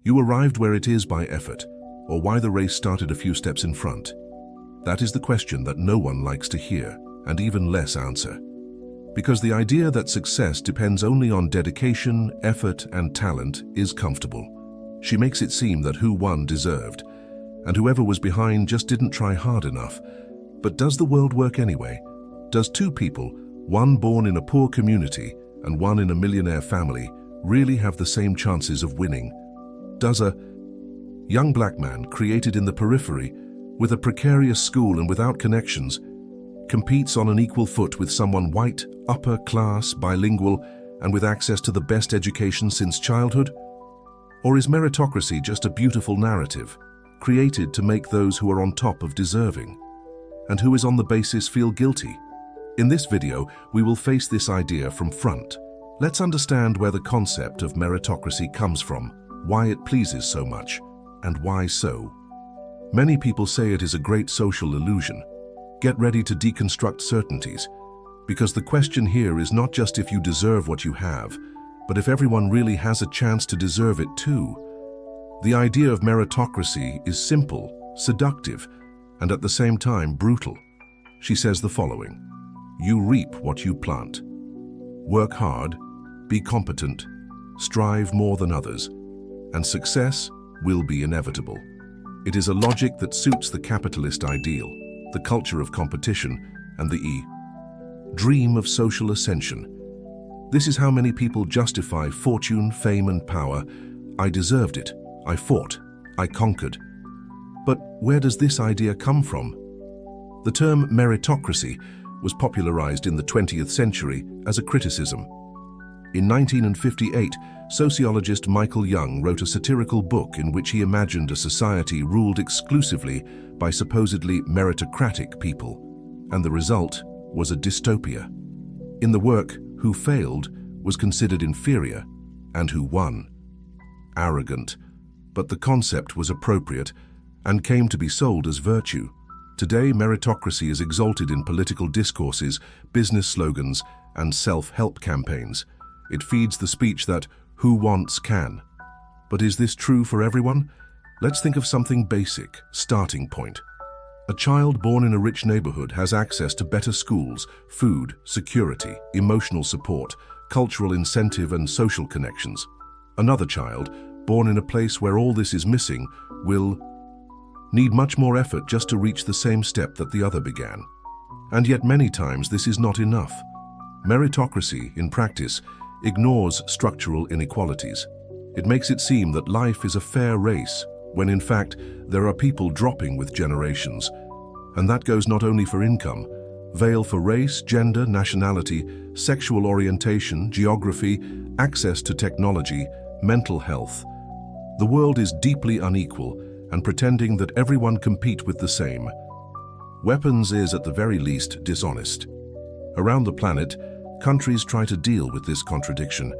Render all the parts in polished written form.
You arrived where it is by effort, or why the race started a few steps in front. That is the question that no one likes to hear, and even less answer. Because the idea that success depends only on dedication, effort, and talent is comfortable. She makes it seem that who won deserved, and whoever was behind just didn't try hard enough. But does the world work anyway? Does two people, one born in a poor community and one in a millionaire family, really have the same chances of winning? Does a young black man created in the periphery, with a precarious school and without connections, competes on an equal foot with someone white, upper class, bilingual, and with access to the best education since childhood? Or is meritocracy just a beautiful narrative, created to make those who are on top of deserving, and who is on the basis feel guilty? In this video, we will face this idea from front. Let's understand where the concept of meritocracy comes from, why it pleases so much, and why so. Many people say it is a great social illusion. Get ready to deconstruct certainties, because the question here is not just if you deserve what you have, but if everyone really has a chance to deserve it too. The idea of meritocracy is simple, seductive, and at the same time brutal. She says the following: you reap what you plant. Work hard, be competent, strive more than others, and success will be inevitable. It is a logic that suits the capitalist ideal, the culture of competition, and the dream of social ascension. This is how many people justify fortune, fame, and power. I deserved it. I fought. I conquered. But where does this idea come from? The term meritocracy was popularized in the 20th century as a criticism. In 1958, sociologist Michael Young wrote a satirical book in which he imagined a society ruled exclusively by supposedly meritocratic people, and the result was a dystopia. In the work, who failed was considered inferior, and who won arrogant. But the concept was appropriate and came to be sold as virtue. Today, meritocracy is exalted in political discourses, business slogans, and self-help campaigns. It feeds the speech that who wants can. But is this true for everyone? Let's think of something basic, starting point. A child born in a rich neighborhood has access to better schools, food, security, emotional support, cultural incentive, and social connections. Another child, born in a place where all this is missing, will need much more effort just to reach the same step that the other began. And yet many times this is not enough. Meritocracy, in practice, ignores structural inequalities. It makes it seem that life is a fair race, when in fact there are people dropping with generations. And that goes not only for income, veil for race, gender, nationality, sexual orientation, geography, access to technology, mental health. The world is deeply unequal, and pretending that everyone compete with the same weapons is at the very least dishonest. Around the planet, countries try to deal with this contradiction.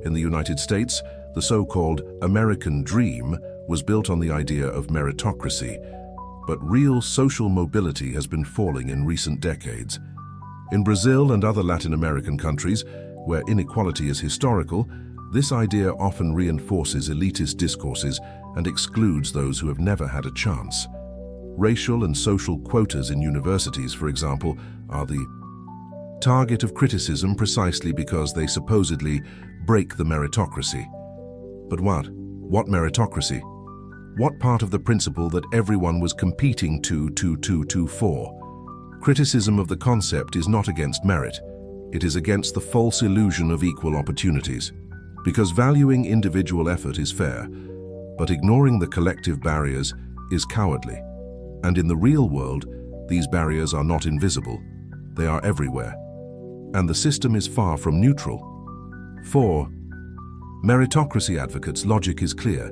In the United States, the so-called American dream was built on the idea of meritocracy, but real social mobility has been falling in recent decades. In Brazil and other Latin American countries, where inequality is historical, this idea often reinforces elitist discourses and excludes those who have never had a chance. Racial and social quotas in universities, for example, are the target of criticism precisely because they supposedly break the meritocracy. But what meritocracy? What part of the principle that everyone was competing for? Criticism of the concept is not against merit. It is against the false illusion of equal opportunities. Because valuing individual effort is fair, but ignoring the collective barriers is cowardly. And in the real world, these barriers are not invisible. They are everywhere. And the system is far from neutral. For meritocracy advocates, logic is clear.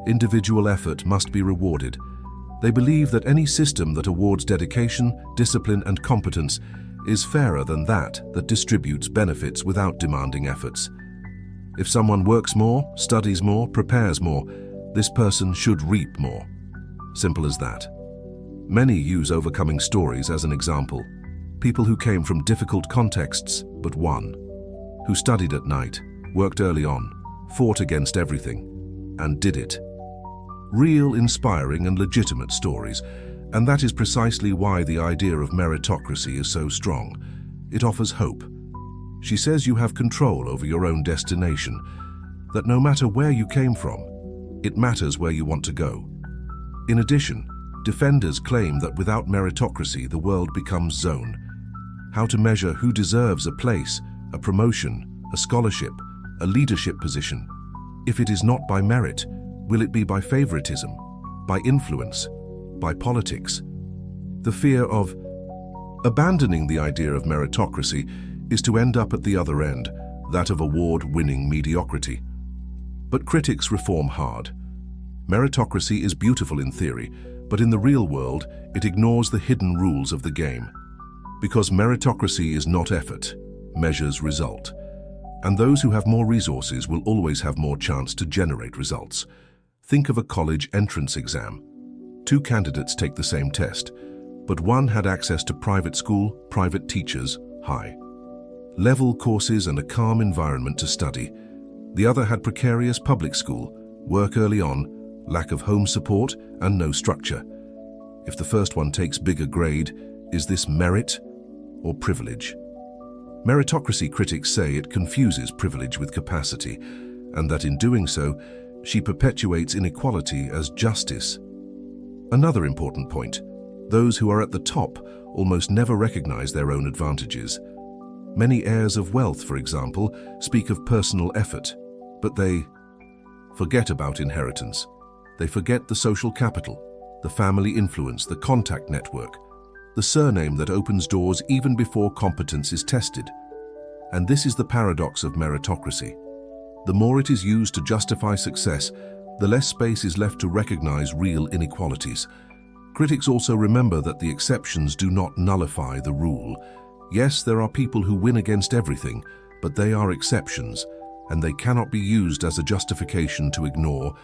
Individual effort must be rewarded. They believe that any system that awards dedication, discipline, and competence is fairer than that distributes benefits without demanding efforts. If someone works more, studies more, prepares more, this person should reap more. Simple as that. Many use overcoming stories as an example. People who came from difficult contexts but won. Who studied at night, worked early on, fought against everything. and did it. Real, inspiring and legitimate stories, and that is precisely why the idea of meritocracy is so strong. It offers hope. She says you have control over your own destination, that no matter where you came from, it matters where you want to go. In addition, defenders claim that without meritocracy, the world becomes zone. How to measure who deserves a place, a promotion, a scholarship, a leadership position? If it is not by merit, will it be by favoritism, by influence, by politics? The fear of abandoning the idea of meritocracy is to end up at the other end, that of award-winning mediocrity. But critics reform hard. Meritocracy is beautiful in theory, but in the real world, it ignores the hidden rules of the game. Because meritocracy is not effort, measures result. And those who have more resources will always have more chance to generate results. Think of a college entrance exam. Two candidates take the same test, but one had access to private school, private teachers, high-level courses and a calm environment to study. The other had precarious public school, work early on, lack of home support, and no structure. If the first one takes bigger grade, is this merit or privilege? Meritocracy critics say it confuses privilege with capacity, and that in doing so, she perpetuates inequality as justice. Another important point, those who are at the top almost never recognize their own advantages. Many heirs of wealth, for example, speak of personal effort, but they forget about inheritance. They forget the social capital, the family influence, the contact network, the surname that opens doors even before competence is tested. And this is the paradox of meritocracy. The more it is used to justify success, the less space is left to recognize real inequalities. Critics also remember that the exceptions do not nullify the rule. Yes, there are people who win against everything, but they are exceptions, and they cannot be used as a justification to ignore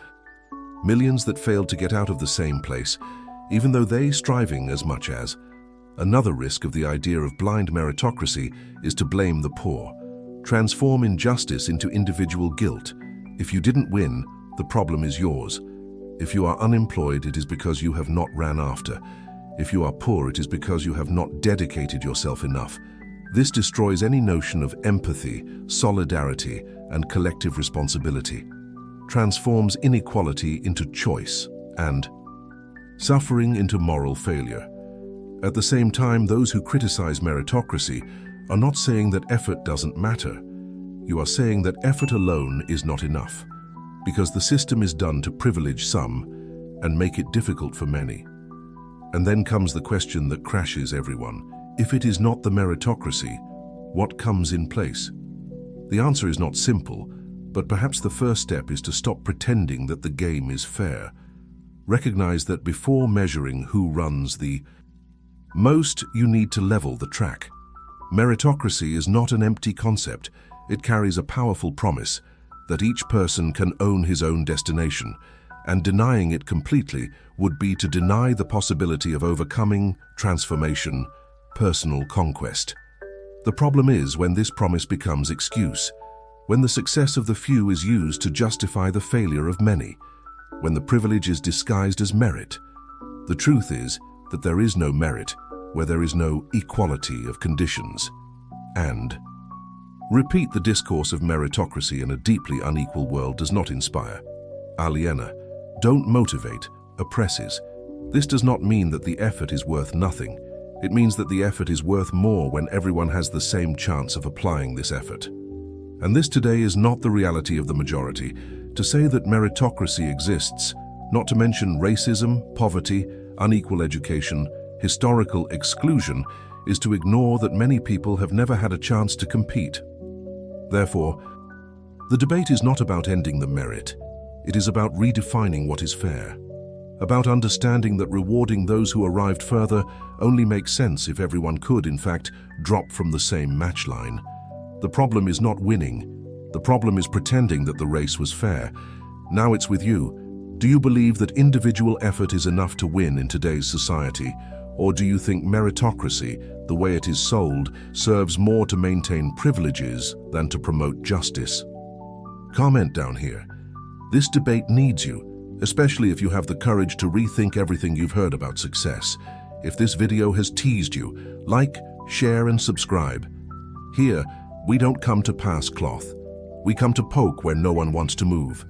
millions that failed to get out of the same place, even though they striving as much as. Another risk of the idea of blind meritocracy is to blame the poor, transform injustice into individual guilt. If you didn't win, the problem is yours. If you are unemployed, it is because you have not ran after. If you are poor, it is because you have not dedicated yourself enough. This destroys any notion of empathy, solidarity, and collective responsibility, transforms inequality into choice, and suffering into moral failure. At the same time, those who criticize meritocracy are not saying that effort doesn't matter. You are saying that effort alone is not enough, because the system is done to privilege some and make it difficult for many. And then comes the question that crashes everyone. If it is not the meritocracy, what comes in place? The answer is not simple, but perhaps the first step is to stop pretending that the game is fair. Recognize that before measuring who runs the most, you need to level the track. Meritocracy is not an empty concept. It carries a powerful promise that each person can own his own destination, and denying it completely would be to deny the possibility of overcoming, transformation, personal conquest. The problem is when this promise becomes excuse, when the success of the few is used to justify the failure of many, when the privilege is disguised as merit. The truth is that there is no merit where there is no equality of conditions. And repeat the discourse of meritocracy in a deeply unequal world does not inspire. Aliena, don't motivate, oppresses. This does not mean that the effort is worth nothing. It means that the effort is worth more when everyone has the same chance of applying this effort. And this today is not the reality of the majority. To say that meritocracy exists, not to mention racism, poverty, unequal education, historical exclusion, is to ignore that many people have never had a chance to compete. Therefore, the debate is not about ending the merit. It is about redefining what is fair, about understanding that rewarding those who arrived further only makes sense if everyone could, in fact, drop from the same match line. The problem is not winning. The problem is pretending that the race was fair. Now it's with you. Do you believe that individual effort is enough to win in today's society? Or do you think meritocracy, the way it is sold, serves more to maintain privileges than to promote justice? Comment down here. This debate needs you, especially if you have the courage to rethink everything you've heard about success. If this video has teased you, like, share, and subscribe. Here, we don't come to pass cloth. We come to poke where no one wants to move.